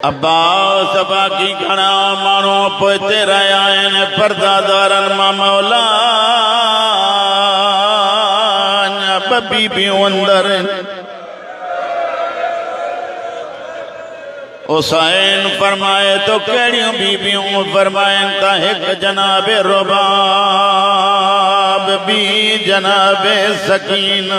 अब्बास बाकी घणा माण्हू पोइते रहिया आहिनि परदादारनि मां मौला ॿ बीबियूं अंदरि हुसैन फरमाए तो कहिड़ियूं बीबियूं फरमाइनि त हिकु जनाब रुबाब बी जनाब सकीन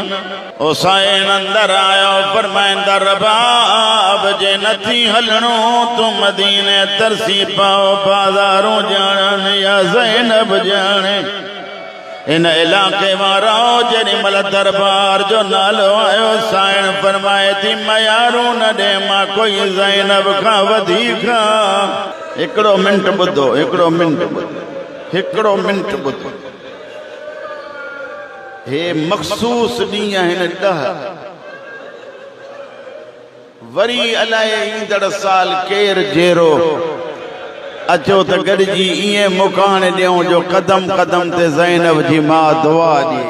हुसैन अंदर आयो फरमाइनि त रुबाब जे नथी हलणो तूं मदीने तरसी पाओ बाज़ारूं ॼाणन या ज़ैनब ॼाणे इन इलाके मां रहो जेॾी महिल दरबार जो नालो आयो साईं फरमाए थी मयारूं न ॾे मां कोई ज़ैनब खां वधीक। हिकिड़ो मिंट ॿुधो हिकिड़ो मिंट ॿुधो हे मख़सूस ॾींहं आहिनि 10 वरी अलाए ईंदड़ साल केरु जहिड़ो अचो त गॾिजी ईअं मुकान ॾियूं जो कदम कदम ते ज़ैनब जी मां दुआ ॾिए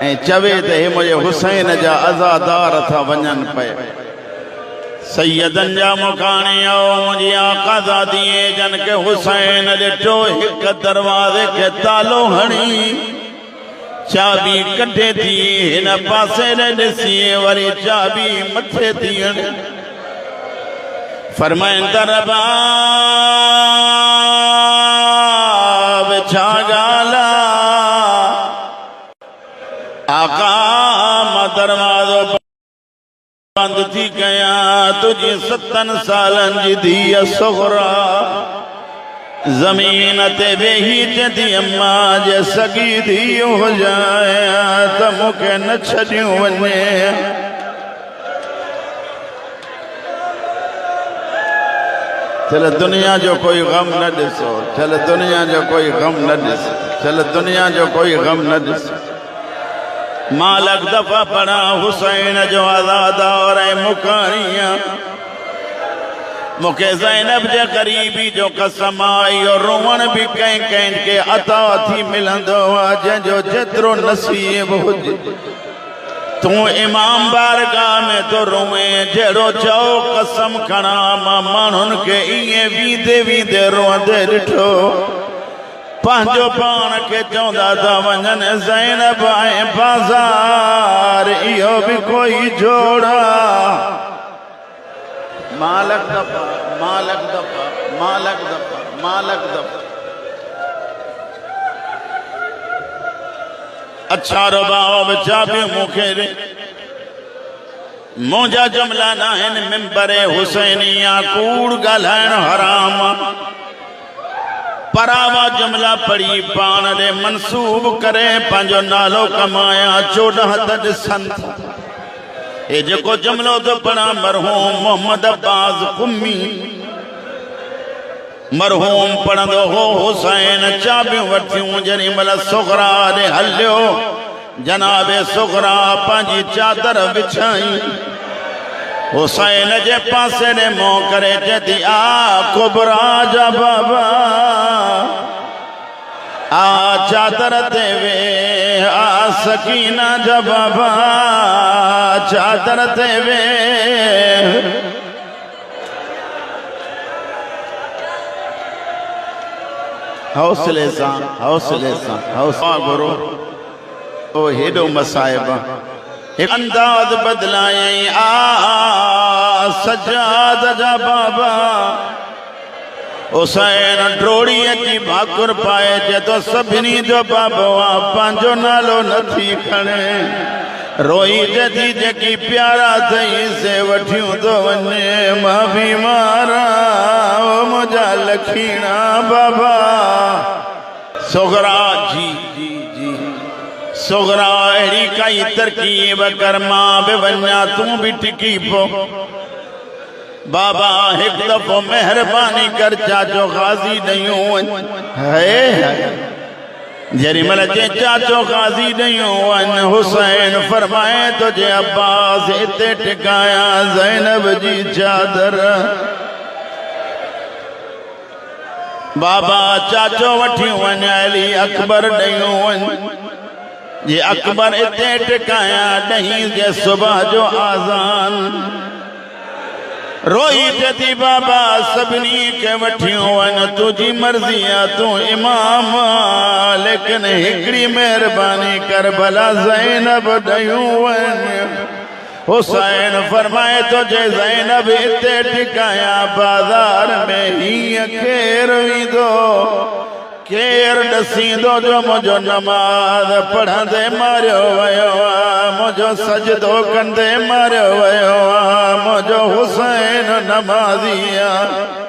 ऐं चवे त हे मुंहिंजे हुसैन जा अज़ादार था वञनि पिया सैयदनि जा मुकानी मुंहिंजी आक़ाज़ादीअ जन के हुसैन ॾिठो हिकु दरवाज़े खे तालो हणी चाबी कढे थी हिन पासे ॾे ॾिसी वरी चाबी मथे थी हणे फरमाइनि त रबाब छा ॻाल्हि आका मां दरवाज़ो बंद थी कयां तुझी 7 सालनि जी धीअ सुग़रा ज़मीन ते वेही चदी अम्मा जे सगी धीअ हुजां त मूंखे न छॾियूं वञे चल दुनिया जो कोई गम न ॾिसो चल दुनिया जो कोई गम न ॾिसो चल दुनिया जो कोई गम न ॾिसो मालक दफ़ा पढ़ा हुसैन जो आज़ादार ऐं मुकाणिया मूंखे ज़ैनब जे ग़रीबी जो कसम आई और रोवण बि कंहिं खे अता थी मिलंदो आहे जंहिंजो जेतिरो नसीब हुजे तूं इमाम बारगाह में तो रोए जहिड़ो चओ कसम खणा मां माण्हुनि खे ईअं वींदे वींदे रोअंदे ॾिठो पंहिंजो पाण खे चवंदा था वञनि ज़ैनब ऐं बाज़ार इहो बि कोई जोड़ा मालक दफ़ा अच्छा रुबाब चाबियूं मूंखे ॾे मुंहिंजा जुमला न आहिनि मिंबरे हुसैनिया कूड़ ॻाल्हाइण हराम परावा जुमला पढ़ी पाण ॾे मनसूब करे पंहिंजो नालो कमाया 14 त ॾिसनि हे जेको जुमलो थो पढ़ा मरहूम मोहम्मद अब्बास कुम्मी मरहूम पढ़ंदो हो हुसैन चाबियूं वठियूं जेॾी महिल सुग़रा ॾे हलियो जनाबे सुग़रा पंहिंजी चादर विछाई हुसैन जे पासे ॾे मुंहुं करे चती आ कुबरा जा बाबा आ चादर ते वे आ सकीना जा बाबा चादर ते वे हौसले सां गुरु ओ हेॾो मसाइब अंदाज़ बदलायई आ सजाद जा बाबा हुसैन ड्रोड़ी अची भाकुर पाए चए सभिनी जो बाबो आहे पंहिंजो नालो नथी खणे रोई जदी जेकी प्यारा थई से वठियूं तो वञे मां बीमार ओ मुंहिंजा लखीणा बाबा सुग़रा जी सुग़रा अहिड़ी काई तरकीब कर मां बि वञा तूं बि टिकी पो बाबा एक दफ़ो मेहरबानी कर चाचो गाज़ी ॾियूं जेरी मल जे चाचो गाज़ी ॾियूं हुसैन फरमाए तुझे अब्बास इते टिकाया ज़ैनब जी चादर बाबा चाचो वठियूं वञ अली अकबर ॾियूं जे अकबर इते टिकाया ॾहीं जे सुबह जो आज़ान रोई चती बाबा सभिनी के वठियूं वन तुझी मर्ज़ी आ तू इमाम लेकिन हिकड़ी मेहरबानी कर भला ज़ैनब ॾयूं वन हुसैन फरमाए तो जे ज़ैनब इते टिकाया बाज़ार में हीअं केरु ईंदो केरु ॾसींदो जो मुंहिंजो नमाज़ पढ़ंदे मारियो वियो आहे मुंहिंजो सजदो कंदे मारियो वियो आहे मुंहिंजो हुसैन नमाज़ी आहे